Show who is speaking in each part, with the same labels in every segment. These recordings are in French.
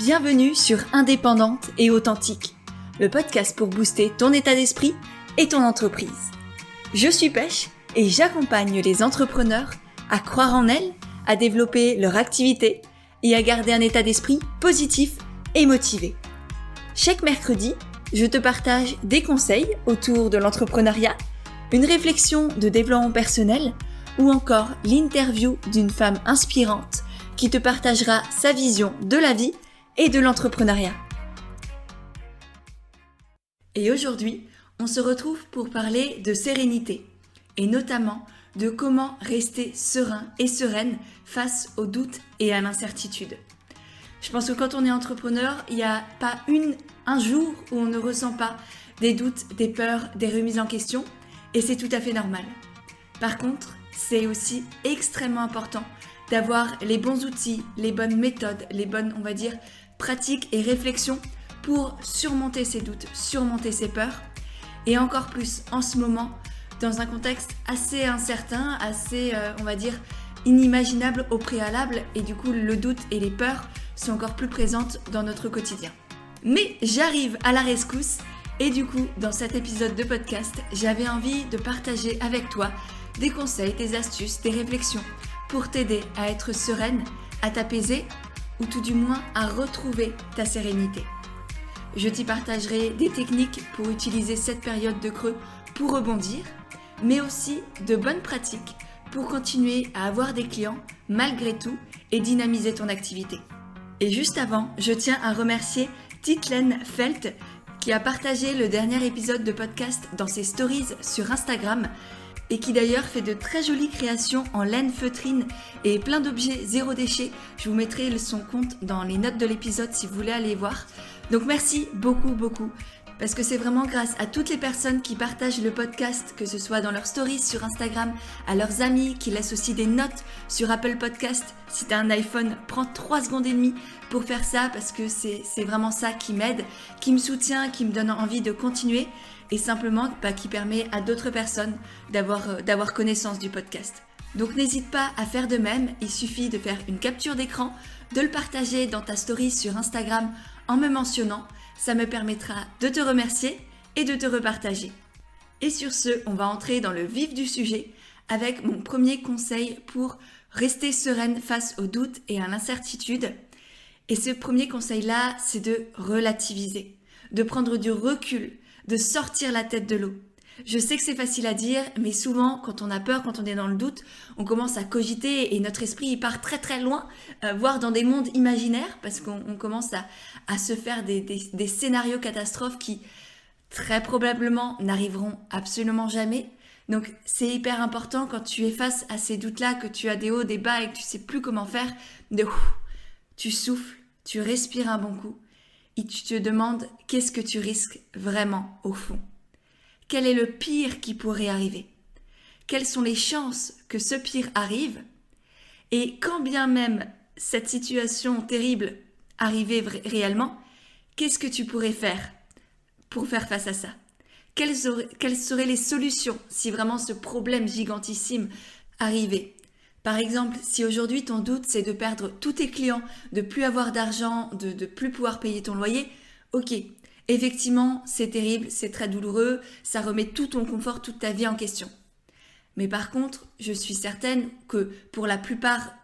Speaker 1: Bienvenue sur Indépendante et Authentique, le podcast pour booster ton état d'esprit et ton entreprise. Je suis Pêche et j'accompagne les entrepreneurs à croire en elles, à développer leur activité et à garder un état d'esprit positif et motivé. Chaque mercredi, je te partage des conseils autour de l'entrepreneuriat, une réflexion de développement personnel ou encore l'interview d'une femme inspirante qui te partagera sa vision de la vie et de l'entrepreneuriat. Et aujourd'hui, on se retrouve pour parler de sérénité et notamment de comment rester serein et sereine face aux doutes et à l'incertitude. Je pense que quand on est entrepreneur, il n'y a pas un jour où on ne ressent pas des doutes, des peurs, des remises en question et c'est tout à fait normal. Par contre, c'est aussi extrêmement important d'avoir les bons outils, les bonnes méthodes, les bonnes, pratiques et réflexions pour surmonter ces doutes, surmonter ces peurs. Et encore plus en ce moment, dans un contexte assez incertain, assez, inimaginable au préalable. Et du coup, le doute et les peurs sont encore plus présentes dans notre quotidien. Mais j'arrive à la rescousse. Et du coup, dans cet épisode de podcast, j'avais envie de partager avec toi des conseils, des astuces, des réflexions pour t'aider à être sereine, à t'apaiser ou tout du moins à retrouver ta sérénité. Je t'y partagerai des techniques pour utiliser cette période de creux pour rebondir, mais aussi de bonnes pratiques pour continuer à avoir des clients malgré tout et dynamiser ton activité. Et juste avant, je tiens à remercier Titlen Felt qui a partagé le dernier épisode de podcast dans ses stories sur Instagram et qui d'ailleurs fait de très jolies créations en laine feutrine et plein d'objets zéro déchet. Je vous mettrai son compte dans les notes de l'épisode si vous voulez aller voir. Donc merci beaucoup parce que c'est vraiment grâce à toutes les personnes qui partagent le podcast, que ce soit dans leurs stories sur Instagram, à leurs amis, qui laissent aussi des notes sur Apple Podcast. Si tu as un iPhone, prends 3 secondes et demie pour faire ça parce que c'est vraiment ça qui m'aide, qui me soutient, qui me donne envie de continuer et simplement qui permet à d'autres personnes d'avoir connaissance du podcast. Donc n'hésite pas à faire de même, il suffit de faire une capture d'écran, de le partager dans ta story sur Instagram en me mentionnant. Ça me permettra de te remercier et de te repartager. Et sur ce, on va entrer dans le vif du sujet avec mon premier conseil pour rester sereine face aux doutes et à l'incertitude. Et ce premier conseil-là, c'est de relativiser, de prendre du recul, de sortir la tête de l'eau. Je sais que c'est facile à dire, mais souvent, quand on a peur, quand on est dans le doute, on commence à cogiter et notre esprit il part très très loin, voire dans des mondes imaginaires, parce qu'on commence à se faire des scénarios catastrophes qui, très probablement, n'arriveront absolument jamais. Donc, c'est hyper important quand tu es face à ces doutes-là, que tu as des hauts, des bas et que tu sais plus comment faire, tu souffles, tu respires un bon coup et tu te demandes qu'est-ce que tu risques vraiment au fond. Quel est le pire qui pourrait arriver? Quelles sont les chances que ce pire arrive? Et quand bien même cette situation terrible arrivait réellement, qu'est-ce que tu pourrais faire pour faire face à ça? Quelles seraient les solutions si vraiment ce problème gigantissime arrivait? Par exemple, si aujourd'hui ton doute c'est de perdre tous tes clients, de plus avoir d'argent, de plus pouvoir payer ton loyer, ok. Effectivement, c'est terrible, c'est très douloureux, ça remet tout ton confort, toute ta vie en question. Mais par contre, je suis certaine que pour la plupart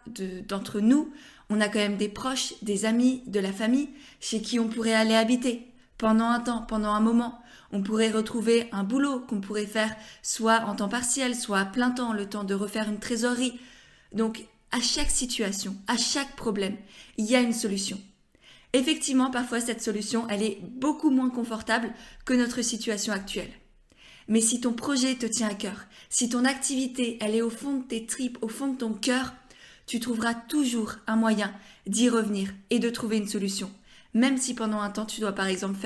Speaker 1: d'entre nous, on a quand même des proches, des amis, de la famille chez qui on pourrait aller habiter pendant un temps, pendant un moment. On pourrait retrouver un boulot qu'on pourrait faire soit en temps partiel, soit à plein temps, le temps de refaire une trésorerie. Donc, à chaque situation, à chaque problème, il y a une solution. Effectivement, parfois cette solution, elle est beaucoup moins confortable que notre situation actuelle. Mais si ton projet te tient à cœur, si ton activité, elle est au fond de tes tripes, au fond de ton cœur, tu trouveras toujours un moyen d'y revenir et de trouver une solution. Même si pendant un temps, tu dois par exemple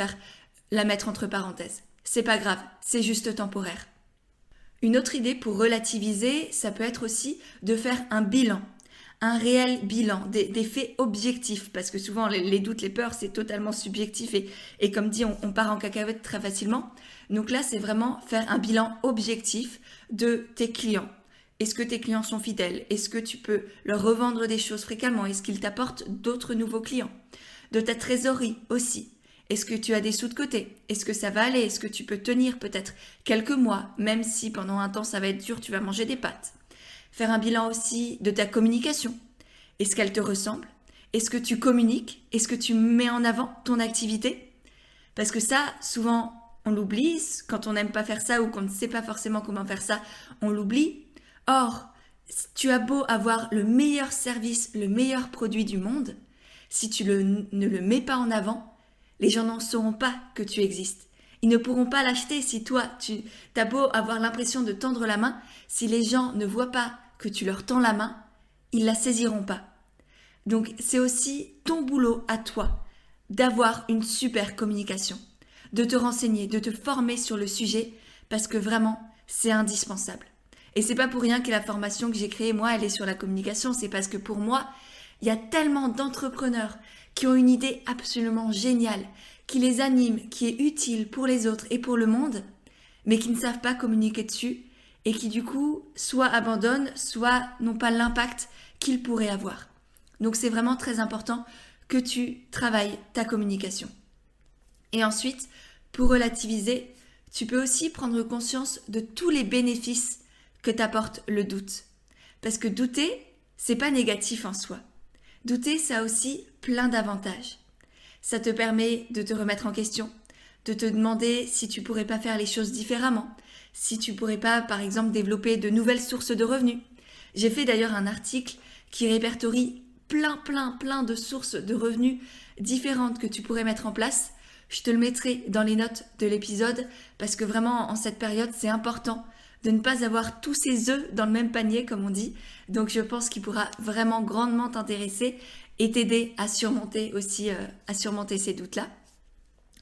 Speaker 1: la mettre entre parenthèses. C'est pas grave, c'est juste temporaire. Une autre idée pour relativiser, ça peut être aussi de faire un bilan. Un réel bilan, des faits objectifs, parce que souvent les doutes, les peurs, c'est totalement subjectif et comme dit, on part en cacahuète très facilement. Donc là, c'est vraiment faire un bilan objectif de tes clients. Est-ce que tes clients sont fidèles? Est-ce que tu peux leur revendre des choses fréquemment? Est-ce qu'ils t'apportent d'autres nouveaux clients? de ta trésorerie aussi. Est-ce que tu as des sous de côté? Est-ce que ça va aller? Est-ce que tu peux tenir peut-être quelques mois, même si pendant un temps ça va être dur, tu vas manger des pâtes? Faire un bilan aussi de ta communication. Est-ce qu'elle te ressemble? Est-ce que tu communiques? Est-ce que tu mets en avant ton activité? Parce que ça, souvent, on l'oublie. Quand on n'aime pas faire ça ou qu'on ne sait pas forcément comment faire ça, on l'oublie. Or, tu as beau avoir le meilleur service, le meilleur produit du monde, si tu ne le mets pas en avant, les gens n'en sauront pas que tu existes. Ils ne pourront pas l'acheter si toi, tu as beau avoir l'impression de tendre la main, si les gens ne voient pas que tu leur tends la main, ils la saisiront pas. Donc c'est aussi ton boulot à toi d'avoir une super communication, de te renseigner, de te former sur le sujet parce que vraiment c'est indispensable. Et c'est pas pour rien que la formation que j'ai créée, moi, elle est sur la communication, c'est parce que pour moi, il y a tellement d'entrepreneurs qui ont une idée absolument géniale, qui les anime, qui est utile pour les autres et pour le monde, mais qui ne savent pas communiquer dessus et qui du coup soit abandonnent, soit n'ont pas l'impact qu'ils pourraient avoir. Donc c'est vraiment très important que tu travailles ta communication. Et ensuite, pour relativiser, tu peux aussi prendre conscience de tous les bénéfices que t'apporte le doute. Parce que douter, c'est pas négatif en soi. Douter, ça a aussi plein d'avantages. Ça te permet de te remettre en question, de te demander si tu pourrais pas faire les choses différemment, si tu pourrais pas, par exemple, développer de nouvelles sources de revenus. J'ai fait d'ailleurs un article qui répertorie plein de sources de revenus différentes que tu pourrais mettre en place. Je te le mettrai dans les notes de l'épisode parce que vraiment, en cette période, c'est important de ne pas avoir tous ses œufs dans le même panier, comme on dit. Donc je pense qu'il pourra vraiment grandement t'intéresser et t'aider à surmonter aussi, ces doutes-là.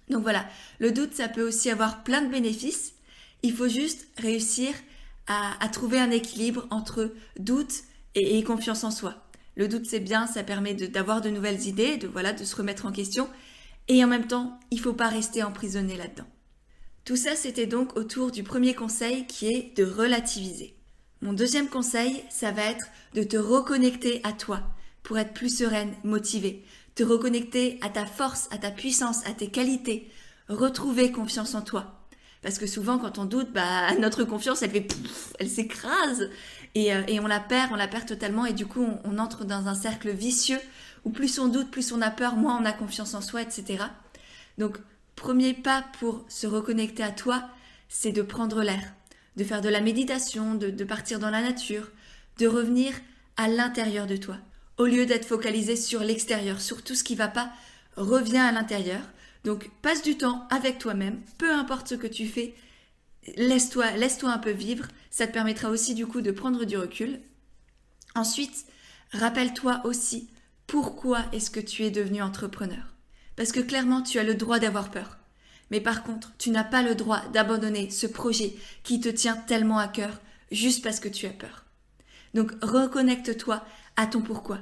Speaker 1: Donc voilà, le doute, ça peut aussi avoir plein de bénéfices. Il faut juste réussir à trouver un équilibre entre doute et confiance en soi. Le doute, c'est bien, ça permet d'avoir de nouvelles idées, de se remettre en question. Et en même temps, il ne faut pas rester emprisonné là-dedans. Tout ça, c'était donc autour du premier conseil qui est de relativiser. Mon deuxième conseil, ça va être de te reconnecter à toi pour être plus sereine, motivée. Te reconnecter à ta force, à ta puissance, à tes qualités. Retrouver confiance en toi. Parce que souvent, quand on doute, notre confiance, elle s'écrase et on la perd totalement. Et du coup, on entre dans un cercle vicieux où plus on doute, plus on a peur, moins on a confiance en soi, etc. Donc, premier pas pour se reconnecter à toi, c'est de prendre l'air, de faire de la méditation, de partir dans la nature, de revenir à l'intérieur de toi. Au lieu d'être focalisé sur l'extérieur, sur tout ce qui ne va pas, reviens à l'intérieur. Donc passe du temps avec toi-même, peu importe ce que tu fais, laisse-toi un peu vivre, ça te permettra aussi du coup de prendre du recul. Ensuite, rappelle-toi aussi pourquoi est-ce que tu es devenu entrepreneur. Parce que clairement, tu as le droit d'avoir peur. Mais par contre, tu n'as pas le droit d'abandonner ce projet qui te tient tellement à cœur juste parce que tu as peur. Donc, reconnecte-toi à ton pourquoi.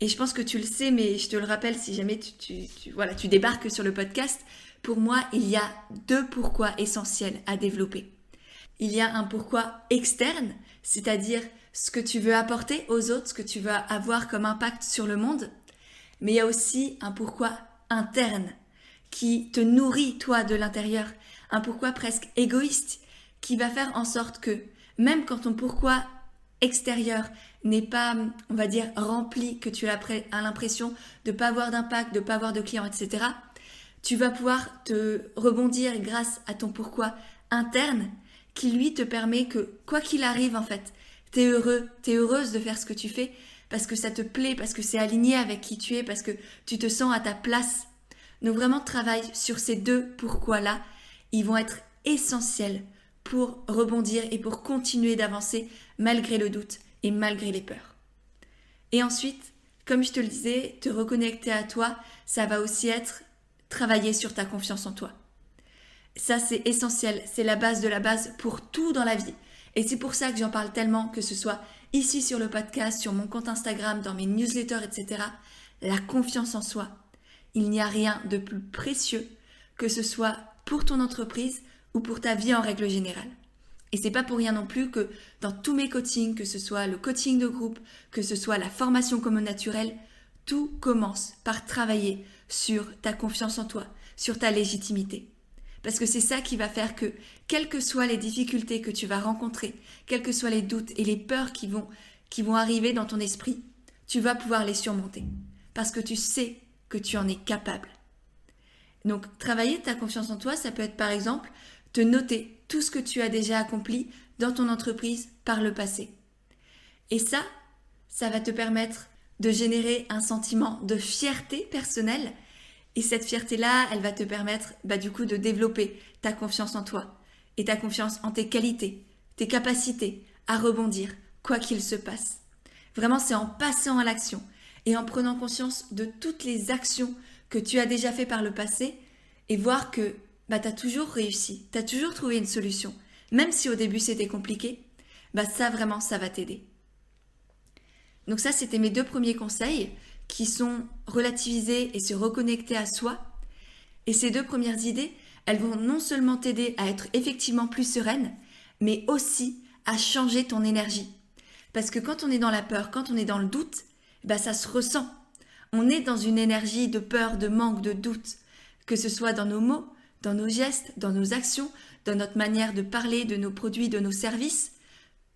Speaker 1: Et je pense que tu le sais, mais je te le rappelle si jamais tu débarques sur le podcast. Pour moi, il y a 2 pourquoi essentiels à développer. Il y a un pourquoi externe, c'est-à-dire ce que tu veux apporter aux autres, ce que tu veux avoir comme impact sur le monde. Mais il y a aussi un pourquoi interne qui te nourrit toi de l'intérieur, un pourquoi presque égoïste qui va faire en sorte que même quand ton pourquoi extérieur n'est pas, on va dire, rempli, que tu as l'impression de ne pas avoir d'impact, de ne pas avoir de clients, etc., tu vas pouvoir te rebondir grâce à ton pourquoi interne qui lui te permet que quoi qu'il arrive en fait, t'es heureuse de faire ce que tu fais parce que ça te plaît, parce que c'est aligné avec qui tu es, parce que tu te sens à ta place. Donc vraiment travaille sur ces 2 pourquoi-là, ils vont être essentiels pour rebondir et pour continuer d'avancer malgré le doute et malgré les peurs. Et ensuite, comme je te le disais, te reconnecter à toi, ça va aussi être travailler sur ta confiance en toi. Ça, c'est essentiel, c'est la base de la base pour tout dans la vie. Et c'est pour ça que j'en parle tellement, que ce soit ici sur le podcast, sur mon compte Instagram, dans mes newsletters, etc. La confiance en soi. Il n'y a rien de plus précieux que ce soit pour ton entreprise ou pour ta vie en règle générale. Et c'est pas pour rien non plus que dans tous mes coachings, que ce soit le coaching de groupe, que ce soit la formation Comme au naturel, tout commence par travailler sur ta confiance en toi, sur ta légitimité. Parce que c'est ça qui va faire que, quelles que soient les difficultés que tu vas rencontrer, quels que soient les doutes et les peurs qui vont arriver dans ton esprit, tu vas pouvoir les surmonter. Parce que tu sais que tu en es capable. Donc, travailler ta confiance en toi, ça peut être par exemple te noter tout ce que tu as déjà accompli dans ton entreprise par le passé. Et ça va te permettre de générer un sentiment de fierté personnelle. Et cette fierté-là, elle va te permettre du coup de développer ta confiance en toi et ta confiance en tes qualités, tes capacités à rebondir, quoi qu'il se passe. Vraiment, c'est en passant à l'action et en prenant conscience de toutes les actions que tu as déjà fait par le passé et voir que tu as toujours réussi, tu as toujours trouvé une solution. Même si au début c'était compliqué, ça vraiment, ça va t'aider. Donc ça, c'était mes 2 premiers conseils qui sont relativiser et se reconnecter à soi. Et ces 2 premières idées, elles vont non seulement t'aider à être effectivement plus sereine, mais aussi à changer ton énergie. Parce que quand on est dans la peur, quand on est dans le doute, ça se ressent. On est dans une énergie de peur, de manque, de doute, que ce soit dans nos mots, dans nos gestes, dans nos actions, dans notre manière de parler, de nos produits, de nos services.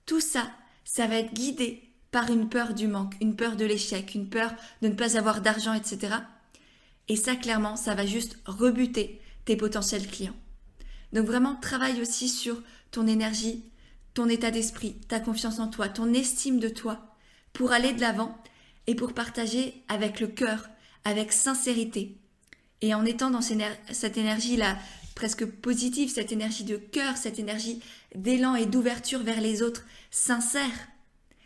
Speaker 1: Tout ça, ça va être guidé par une peur du manque, une peur de l'échec, une peur de ne pas avoir d'argent, etc. Et ça, clairement, ça va juste rebuter tes potentiels clients. Donc vraiment, travaille aussi sur ton énergie, ton état d'esprit, ta confiance en toi, ton estime de toi, pour aller de l'avant et pour partager avec le cœur, avec sincérité. Et en étant dans cette énergie-là, presque positive, cette énergie de cœur, cette énergie d'élan et d'ouverture vers les autres, sincère,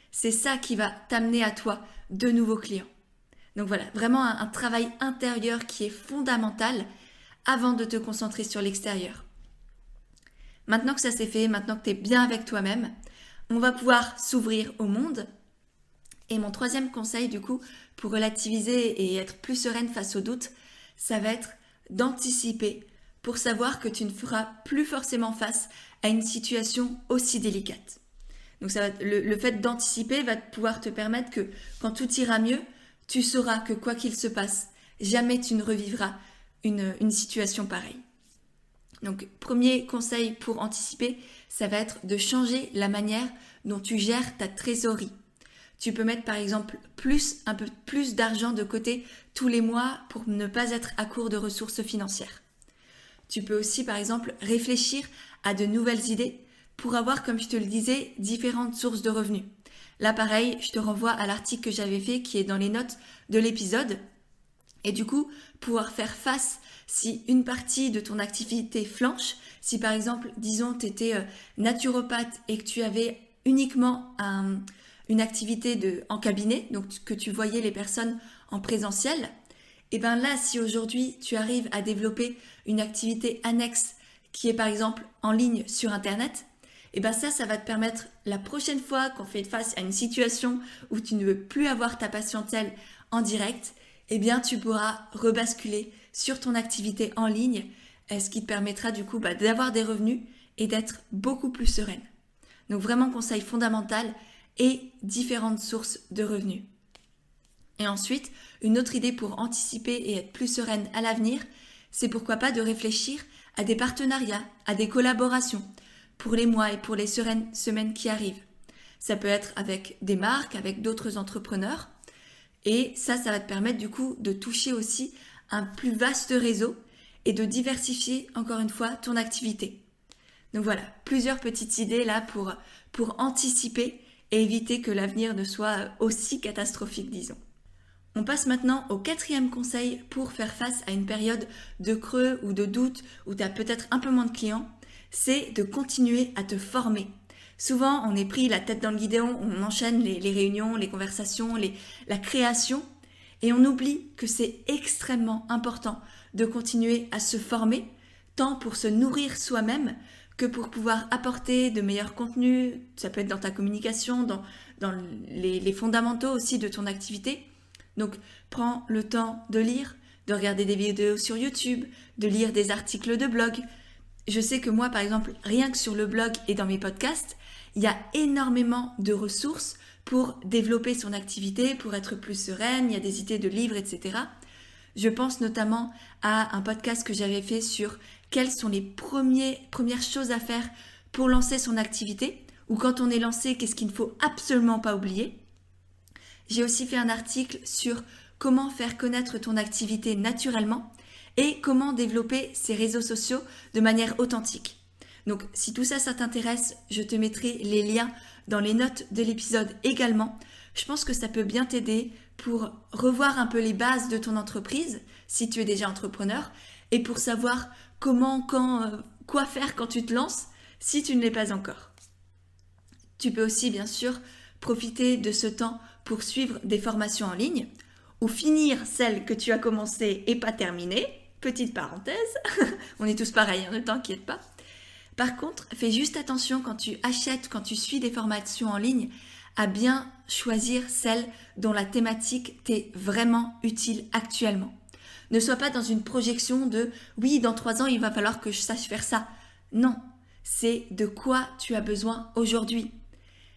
Speaker 1: c'est ça qui va t'amener à toi de nouveaux clients. Donc voilà, vraiment un travail intérieur qui est fondamental avant de te concentrer sur l'extérieur. Maintenant que ça c'est fait, maintenant que tu es bien avec toi-même, on va pouvoir s'ouvrir au monde. Et mon 3e conseil du coup, pour relativiser et être plus sereine face aux doutes, ça va être d'anticiper pour savoir que tu ne feras plus forcément face à une situation aussi délicate. Donc le fait d'anticiper va pouvoir te permettre que quand tout ira mieux, tu sauras que quoi qu'il se passe, jamais tu ne revivras une situation pareille. Donc premier conseil pour anticiper, ça va être de changer la manière dont tu gères ta trésorerie. Tu peux mettre par exemple un peu plus d'argent de côté tous les mois pour ne pas être à court de ressources financières. Tu peux aussi par exemple réfléchir à de nouvelles idées pour avoir, comme je te le disais, différentes sources de revenus. Là, pareil, je te renvoie à l'article que j'avais fait qui est dans les notes de l'épisode. Et du coup, pouvoir faire face si une partie de ton activité flanche, si par exemple, disons, tu étais naturopathe et que tu avais uniquement une activité en cabinet, donc que tu voyais les personnes en présentiel, et bien là, si aujourd'hui tu arrives à développer une activité annexe qui est par exemple en ligne sur Internet, et bien ça va te permettre la prochaine fois qu'on fait face à une situation où tu ne veux plus avoir ta patientèle en direct, et bien tu pourras rebasculer sur ton activité en ligne, ce qui te permettra du coup d'avoir des revenus et d'être beaucoup plus sereine. Donc vraiment conseil fondamental et différentes sources de revenus. Et ensuite, une autre idée pour anticiper et être plus sereine à l'avenir, c'est pourquoi pas de réfléchir à des partenariats, à des collaborations pour les mois et pour les semaines qui arrivent. Ça peut être avec des marques, avec d'autres entrepreneurs. Et ça va te permettre du coup de toucher aussi un plus vaste réseau et de diversifier encore une fois ton activité. Donc voilà, plusieurs petites idées là pour anticiper et éviter que l'avenir ne soit aussi catastrophique, disons. On passe maintenant au 4e conseil pour faire face à une période de creux ou de doute où tu as peut-être un peu moins de clients, c'est de continuer à te former. Souvent, on est pris la tête dans le guidon, on enchaîne les réunions, les conversations, la création et on oublie que c'est extrêmement important de continuer à se former, tant pour se nourrir soi-même que pour pouvoir apporter de meilleurs contenus. Ça peut être dans ta communication, dans les fondamentaux aussi de ton activité. Donc, prends le temps de lire, de regarder des vidéos sur YouTube, de lire des articles de blog. Je sais que moi, par exemple, rien que sur le blog et dans mes podcasts, il y a énormément de ressources pour développer son activité, pour être plus sereine, il y a des idées de livres, etc. Je pense notamment à un podcast que j'avais fait sur quelles sont les premières choses à faire pour lancer son activité, ou quand on est lancé, qu'est-ce qu'il ne faut absolument pas oublier. J'ai aussi fait un article sur comment faire connaître ton activité naturellement et comment développer ses réseaux sociaux de manière authentique. Donc si tout ça, ça t'intéresse, je te mettrai les liens dans les notes de l'épisode également. Je pense que ça peut bien t'aider pour revoir un peu les bases de ton entreprise, si tu es déjà entrepreneur, et pour savoir comment, quand, quoi faire quand tu te lances, si tu ne l'es pas encore. Tu peux aussi, bien sûr, profiter de ce temps pour suivre des formations en ligne, ou finir celles que tu as commencées et pas terminées. Petite parenthèse, on est tous pareils, ne t'inquiète pas. Par contre, fais juste attention quand tu achètes, quand tu suis des formations en ligne, à bien choisir celles dont la thématique t'est vraiment utile actuellement. Ne sois pas dans une projection de « oui, dans 3 ans, il va falloir que je sache faire ça ». Non, c'est de quoi tu as besoin aujourd'hui.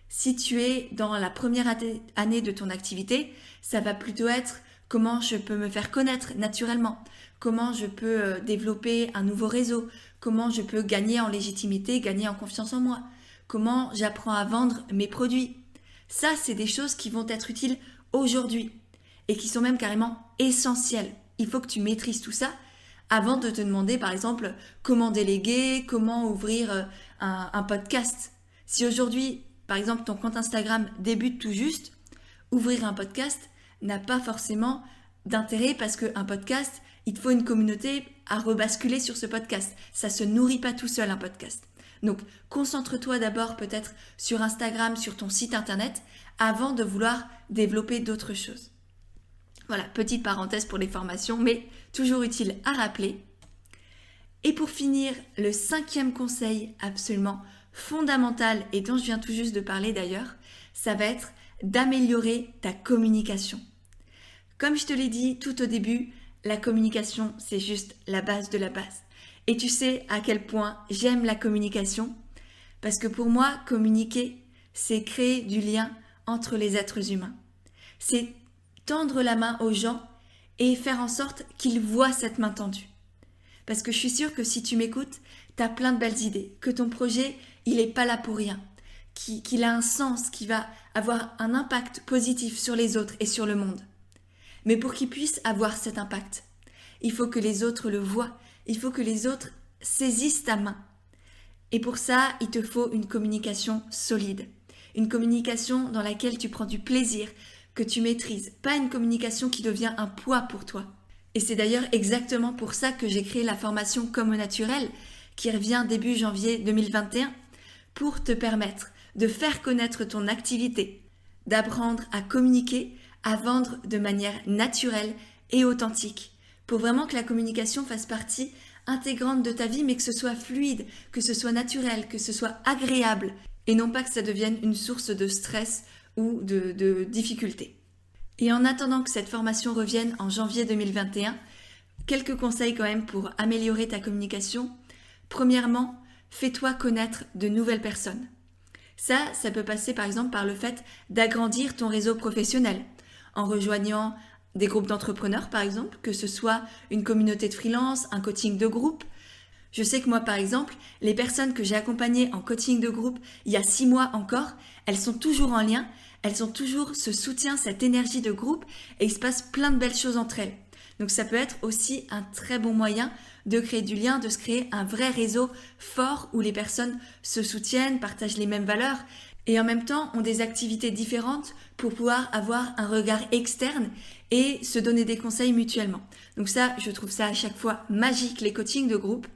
Speaker 1: Si tu es dans la première année de ton activité, ça va plutôt être comment je peux me faire connaître naturellement, comment je peux développer un nouveau réseau, comment je peux gagner en légitimité, gagner en confiance en moi, comment j'apprends à vendre mes produits. Ça, c'est des choses qui vont être utiles aujourd'hui et qui sont même carrément essentielles. Il faut que tu maîtrises tout ça avant de te demander, par exemple, comment déléguer, comment ouvrir un podcast. Si aujourd'hui, par exemple, ton compte Instagram débute tout juste, ouvrir un podcast n'a pas forcément d'intérêt parce qu'un podcast, il te faut une communauté à rebasculer sur ce podcast. Ça ne se nourrit pas tout seul, un podcast. Donc, concentre-toi d'abord peut-être sur Instagram, sur ton site internet, avant de vouloir développer d'autres choses. Voilà, petite parenthèse pour les formations, mais toujours utile à rappeler. Et pour finir, le 5e conseil absolument fondamental, et dont je viens tout juste de parler d'ailleurs, ça va être d'améliorer ta communication. Comme je te l'ai dit tout au début, la communication, c'est juste la base de la base. Et tu sais à quel point j'aime la communication, parce que pour moi, communiquer, c'est créer du lien entre les êtres humains. C'est tendre la main aux gens et faire en sorte qu'ils voient cette main tendue. Parce que je suis sûre que si tu m'écoutes, tu as plein de belles idées, que ton projet, il n'est pas là pour rien, qu'il a un sens, qu'il va avoir un impact positif sur les autres et sur le monde. Mais pour qu'il puisse avoir cet impact, il faut que les autres le voient, il faut que les autres saisissent ta main. Et pour ça, il te faut une communication solide, une communication dans laquelle tu prends du plaisir, que tu maîtrises, pas une communication qui devient un poids pour toi. Et c'est d'ailleurs exactement pour ça que j'ai créé la formation Comme au naturel, qui revient début janvier 2021, pour te permettre de faire connaître ton activité, d'apprendre à communiquer, à vendre de manière naturelle et authentique, pour vraiment que la communication fasse partie intégrante de ta vie, mais que ce soit fluide, que ce soit naturel, que ce soit agréable, et non pas que ça devienne une source de stress ou de difficultés. Et en attendant que cette formation revienne en janvier 2021, quelques conseils quand même pour améliorer ta communication. Premièrement, fais-toi connaître de nouvelles personnes. Ça peut passer par exemple par le fait d'agrandir ton réseau professionnel, en rejoignant des groupes d'entrepreneurs par exemple, que ce soit une communauté de freelance, un coaching de groupe. Je sais que moi par exemple, les personnes que j'ai accompagnées en coaching de groupe il y a 6 mois encore, elles sont toujours en lien, elles ont toujours ce soutien, cette énergie de groupe et il se passe plein de belles choses entre elles. Donc ça peut être aussi un très bon moyen de créer du lien, de se créer un vrai réseau fort où les personnes se soutiennent, partagent les mêmes valeurs et en même temps ont des activités différentes pour pouvoir avoir un regard externe et se donner des conseils mutuellement. Donc ça, je trouve ça à chaque fois magique, les coachings de groupe.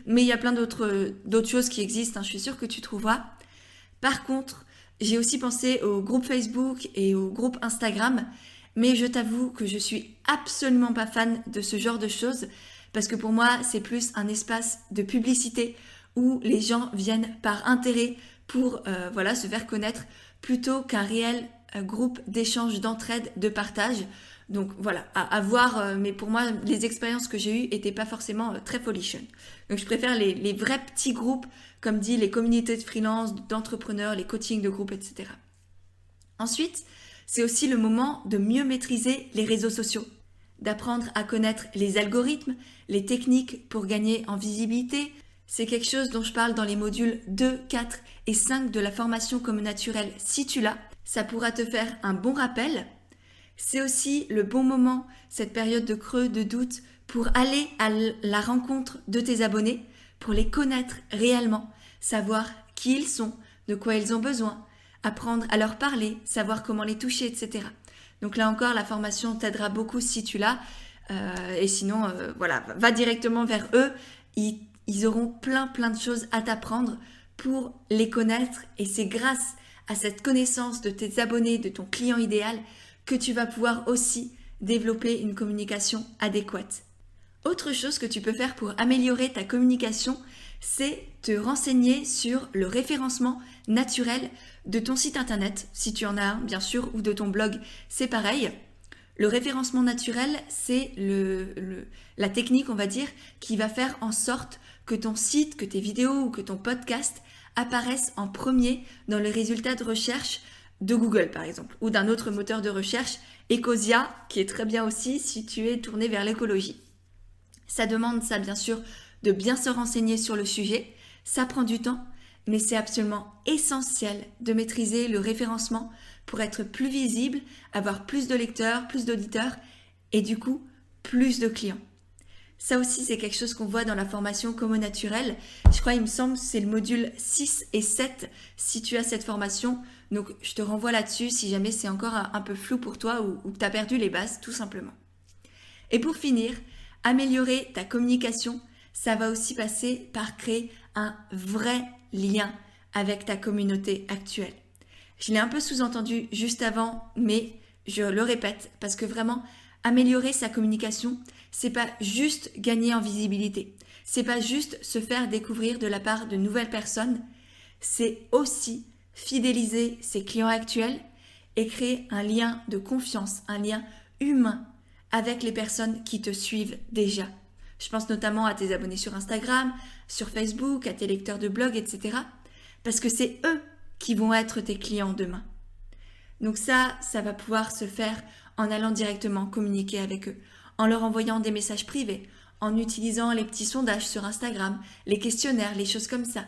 Speaker 1: Mais il y a plein d'autres choses qui existent, je suis sûre que tu trouveras. Par contre, j'ai aussi pensé au groupe Facebook et au groupe Instagram, mais je t'avoue que je suis absolument pas fan de ce genre de choses parce que pour moi, c'est plus un espace de publicité où les gens viennent par intérêt pour se faire connaître plutôt qu'un réel groupe d'échange, d'entraide, de partage. Donc voilà, à voir, mais pour moi, les expériences que j'ai eues n'étaient pas forcément très folichonnes. Donc je préfère les vrais petits groupes, comme dit les communautés de freelance, d'entrepreneurs, les coachings de groupe, etc. Ensuite, c'est aussi le moment de mieux maîtriser les réseaux sociaux. d'apprendre à connaître les algorithmes, les techniques pour gagner en visibilité. C'est quelque chose dont je parle dans les modules 2, 4 et 5 de la formation Comme Naturel si tu l'as. Ça pourra te faire un bon rappel. C'est aussi le bon moment, cette période de creux, de doute, pour aller à la rencontre de tes abonnés, pour les connaître réellement, savoir qui ils sont, de quoi ils ont besoin, apprendre à leur parler, savoir comment les toucher, etc. Donc là encore, la formation t'aidera beaucoup si tu l'as. Et sinon, va directement vers eux. Ils auront plein de choses à t'apprendre pour les connaître. Et c'est grâce à cette connaissance de tes abonnés, de ton client idéal, que tu vas pouvoir aussi développer une communication adéquate. Autre chose que tu peux faire pour améliorer ta communication, c'est te renseigner sur le référencement naturel de ton site internet, si tu en as un bien sûr, ou de ton blog, c'est pareil. Le référencement naturel, c'est la technique, on va dire, qui va faire en sorte que ton site, que tes vidéos ou que ton podcast apparaissent en premier dans les résultats de recherche de Google par exemple, ou d'un autre moteur de recherche, Ecosia, qui est très bien aussi si tu es tourné vers l'écologie. Ça demande ça bien sûr de bien se renseigner sur le sujet, ça prend du temps, mais c'est absolument essentiel de maîtriser le référencement pour être plus visible, avoir plus de lecteurs, plus d'auditeurs et du coup plus de clients. Ça aussi, c'est quelque chose qu'on voit dans la formation Comme Naturel. Je crois, il me semble, c'est le module 6 et 7 si tu as cette formation. Donc, je te renvoie là-dessus si jamais c'est encore un peu flou pour toi ou que tu as perdu les bases, tout simplement. Et pour finir, améliorer ta communication, ça va aussi passer par créer un vrai lien avec ta communauté actuelle. Je l'ai un peu sous-entendu juste avant, mais je le répète parce que vraiment, améliorer sa communication, c'est pas juste gagner en visibilité. C'est pas juste se faire découvrir de la part de nouvelles personnes. C'est aussi fidéliser ses clients actuels et créer un lien de confiance, un lien humain avec les personnes qui te suivent déjà. Je pense notamment à tes abonnés sur Instagram, sur Facebook, à tes lecteurs de blog, etc. Parce que c'est eux qui vont être tes clients demain. Donc ça va pouvoir se faire en allant directement communiquer avec eux, en leur envoyant des messages privés, en utilisant les petits sondages sur Instagram, les questionnaires, les choses comme ça.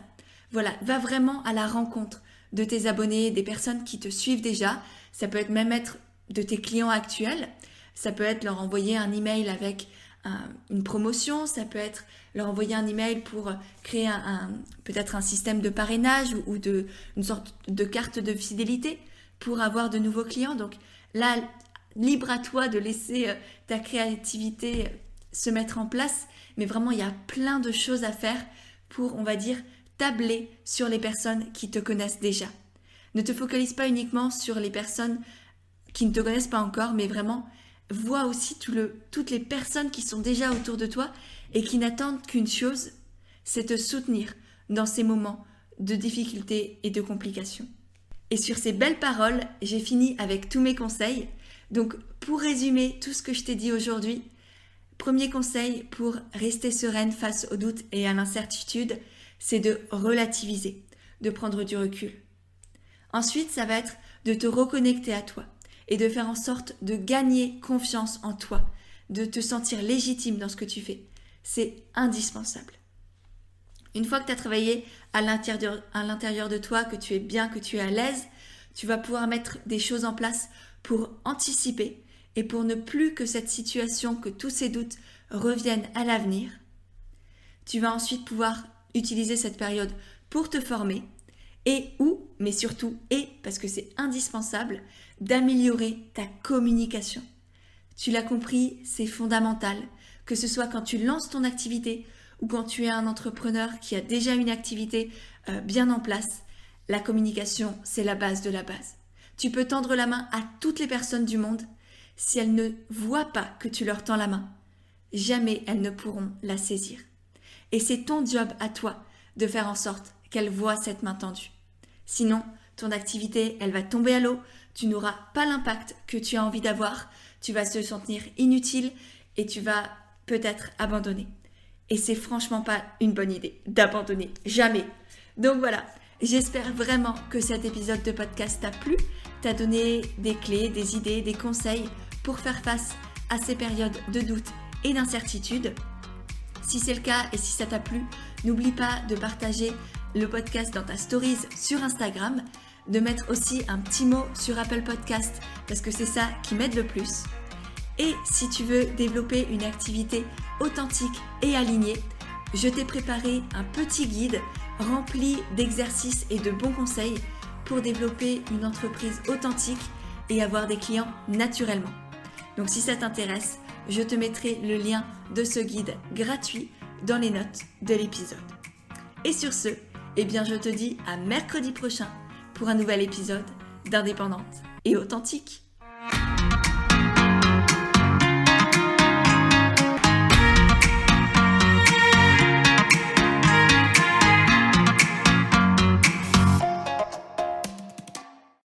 Speaker 1: Voilà, va vraiment à la rencontre de tes abonnés, des personnes qui te suivent déjà. Ça peut même être de tes clients actuels. Ça peut être leur envoyer un email avec une promotion. Ça peut être leur envoyer un email pour créer peut-être un système de parrainage ou une sorte de carte de fidélité pour avoir de nouveaux clients. Donc là, libre à toi de laisser ta créativité se mettre en place. Mais vraiment, il y a plein de choses à faire pour, on va dire, tabler sur les personnes qui te connaissent déjà. Ne te focalise pas uniquement sur les personnes qui ne te connaissent pas encore, mais vraiment, vois aussi toutes les personnes qui sont déjà autour de toi et qui n'attendent qu'une chose, c'est te soutenir dans ces moments de difficultés et de complications. Et sur ces belles paroles, j'ai fini avec tous mes conseils. Donc, pour résumer tout ce que je t'ai dit aujourd'hui, premier conseil pour rester sereine face aux doutes et à l'incertitude, c'est de relativiser, de prendre du recul. Ensuite, ça va être de te reconnecter à toi et de faire en sorte de gagner confiance en toi, de te sentir légitime dans ce que tu fais. C'est indispensable. Une fois que tu as travaillé à l'intérieur de toi, que tu es bien, que tu es à l'aise, tu vas pouvoir mettre des choses en place pour anticiper et pour ne plus que cette situation, que tous ces doutes reviennent à l'avenir. Tu vas ensuite pouvoir utiliser cette période pour te former mais surtout, parce que c'est indispensable, d'améliorer ta communication. Tu l'as compris, c'est fondamental, que ce soit quand tu lances ton activité ou quand tu es un entrepreneur qui a déjà une activité bien en place. La communication, c'est la base de la base. Tu peux tendre la main à toutes les personnes du monde. Si elles ne voient pas que tu leur tends la main, jamais elles ne pourront la saisir. Et c'est ton job à toi de faire en sorte qu'elles voient cette main tendue. Sinon, ton activité, elle va tomber à l'eau, tu n'auras pas l'impact que tu as envie d'avoir, tu vas te sentir inutile et tu vas peut-être abandonner. Et c'est franchement pas une bonne idée d'abandonner, jamais. Donc voilà, j'espère vraiment que cet épisode de podcast t'a plu, t'a donné des clés, des idées, des conseils pour faire face à ces périodes de doute et d'incertitude. Si c'est le cas et si ça t'a plu, n'oublie pas de partager le podcast dans ta stories sur Instagram, de mettre aussi un petit mot sur Apple Podcast parce que c'est ça qui m'aide le plus. Et si tu veux développer une activité authentique et alignée, je t'ai préparé un petit guide rempli d'exercices et de bons conseils pour développer une entreprise authentique et avoir des clients naturellement. Donc si ça t'intéresse, je te mettrai le lien de ce guide gratuit dans les notes de l'épisode. Et sur ce, je te dis à mercredi prochain pour un nouvel épisode d'Indépendante et Authentique.